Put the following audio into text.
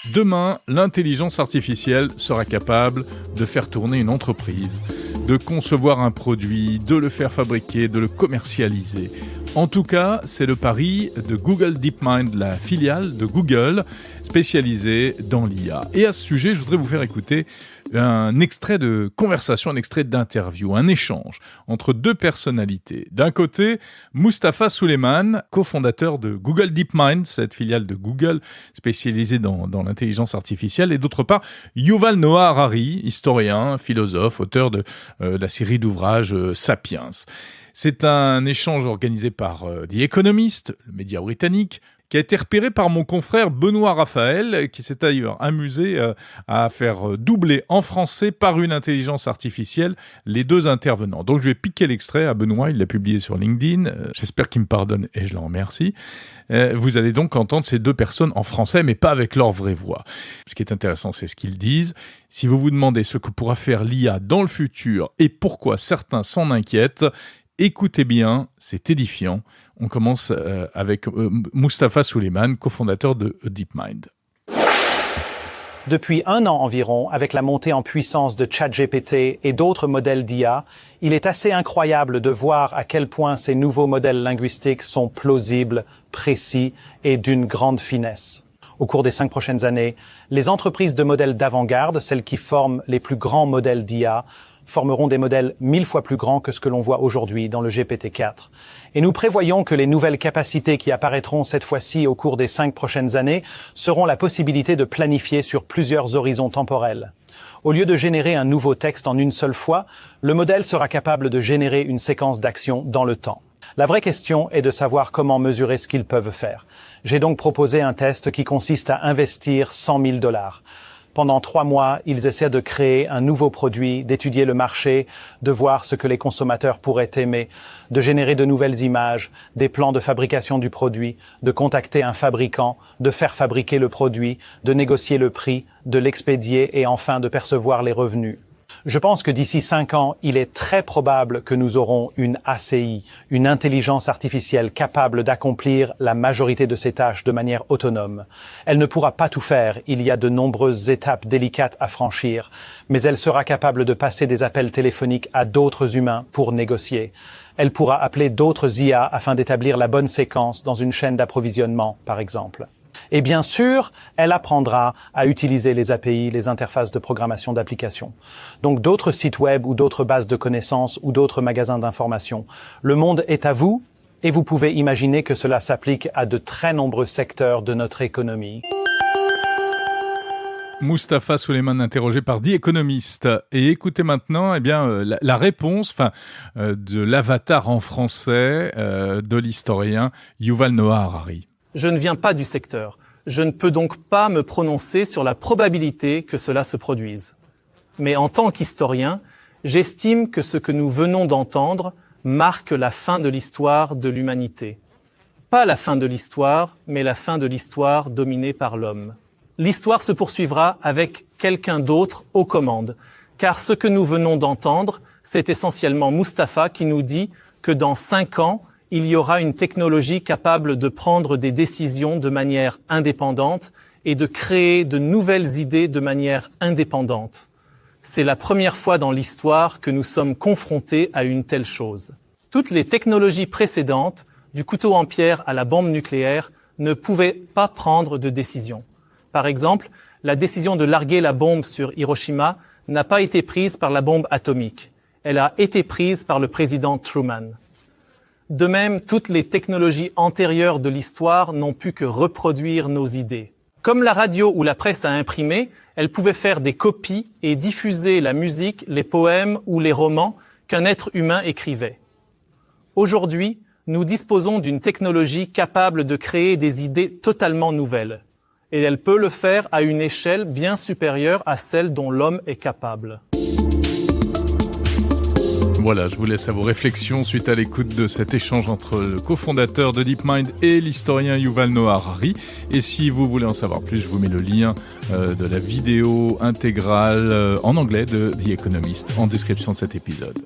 Demain, l'intelligence artificielle sera capable de faire tourner une entreprise, de concevoir un produit, de le faire fabriquer, de le commercialiser. En tout cas, c'est le pari de Google DeepMind, la filiale de Google spécialisée dans l'IA. Et à ce sujet, je voudrais vous faire écouter un extrait de conversation, un extrait d'interview, un échange entre deux personnalités. D'un côté, Mustafa Suleyman, cofondateur de Google DeepMind, cette filiale de Google spécialisée dans l'intelligence artificielle, et d'autre part, Yuval Noah Harari, historien, philosophe, auteur de la série d'ouvrages Sapiens. C'est un échange organisé par The Economist, le média britannique, qui a été repéré par mon confrère Benoît Raphaël, qui s'est d'ailleurs amusé à faire doubler en français par une intelligence artificielle les deux intervenants. Donc je vais piquer l'extrait à Benoît, il l'a publié sur LinkedIn, j'espère qu'il me pardonne et je le remercie. Vous allez donc entendre ces deux personnes en français, mais pas avec leur vraie voix. Ce qui est intéressant, c'est ce qu'ils disent. Si vous vous demandez ce que pourra faire l'IA dans le futur et pourquoi certains s'en inquiètent, écoutez bien, c'est édifiant. On commence avec Mustafa Suleyman, cofondateur de DeepMind. Depuis 1 an environ, avec la montée en puissance de ChatGPT et d'autres modèles d'IA, il est assez incroyable de voir à quel point ces nouveaux modèles linguistiques sont plausibles, précis et d'une grande finesse. Au cours des 5 prochaines années, les entreprises de modèles d'avant-garde, celles qui forment les plus grands modèles d'IA, formeront des modèles 1000 fois plus grands que ce que l'on voit aujourd'hui dans le GPT-4. Et nous prévoyons que les nouvelles capacités qui apparaîtront cette fois-ci au cours des 5 prochaines années seront la possibilité de planifier sur plusieurs horizons temporels. Au lieu de générer un nouveau texte en une seule fois, le modèle sera capable de générer une séquence d'actions dans le temps. La vraie question est de savoir comment mesurer ce qu'ils peuvent faire. J'ai donc proposé un test qui consiste à investir $100 000. Pendant 3 mois, ils essaient de créer un nouveau produit, d'étudier le marché, de voir ce que les consommateurs pourraient aimer, de générer de nouvelles images, des plans de fabrication du produit, de contacter un fabricant, de faire fabriquer le produit, de négocier le prix, de l'expédier et enfin de percevoir les revenus. Je pense que d'ici 5 ans, il est très probable que nous aurons une ACI, une intelligence artificielle capable d'accomplir la majorité de ces tâches de manière autonome. Elle ne pourra pas tout faire, il y a de nombreuses étapes délicates à franchir, mais elle sera capable de passer des appels téléphoniques à d'autres humains pour négocier. Elle pourra appeler d'autres IA afin d'établir la bonne séquence dans une chaîne d'approvisionnement, par exemple. Et bien sûr, elle apprendra à utiliser les API, les interfaces de programmation d'applications. Donc d'autres sites web ou d'autres bases de connaissances ou d'autres magasins d'informations. Le monde est à vous et vous pouvez imaginer que cela s'applique à de très nombreux secteurs de notre économie. Mustafa Suleyman interrogé par The Economist. Et écoutez maintenant la réponse de l'avatar en français de l'historien Yuval Noah Harari. Je ne viens pas du secteur. Je ne peux donc pas me prononcer sur la probabilité que cela se produise. Mais en tant qu'historien, j'estime que ce que nous venons d'entendre marque la fin de l'histoire de l'humanité. Pas la fin de l'histoire, mais la fin de l'histoire dominée par l'homme. L'histoire se poursuivra avec quelqu'un d'autre aux commandes, car ce que nous venons d'entendre, c'est essentiellement Mustafa qui nous dit que dans 5 ans, il y aura une technologie capable de prendre des décisions de manière indépendante et de créer de nouvelles idées de manière indépendante. C'est la première fois dans l'histoire que nous sommes confrontés à une telle chose. Toutes les technologies précédentes, du couteau en pierre à la bombe nucléaire, ne pouvaient pas prendre de décision. Par exemple, la décision de larguer la bombe sur Hiroshima n'a pas été prise par la bombe atomique. Elle a été prise par le président Truman. De même, toutes les technologies antérieures de l'histoire n'ont pu que reproduire nos idées. Comme la radio ou la presse à imprimer, elles pouvaient faire des copies et diffuser la musique, les poèmes ou les romans qu'un être humain écrivait. Aujourd'hui, nous disposons d'une technologie capable de créer des idées totalement nouvelles. Et elle peut le faire à une échelle bien supérieure à celle dont l'homme est capable. Voilà, je vous laisse à vos réflexions suite à l'écoute de cet échange entre le cofondateur de DeepMind et l'historien Yuval Noah Harari. Et si vous voulez en savoir plus, je vous mets le lien de la vidéo intégrale en anglais de The Economist en description de cet épisode.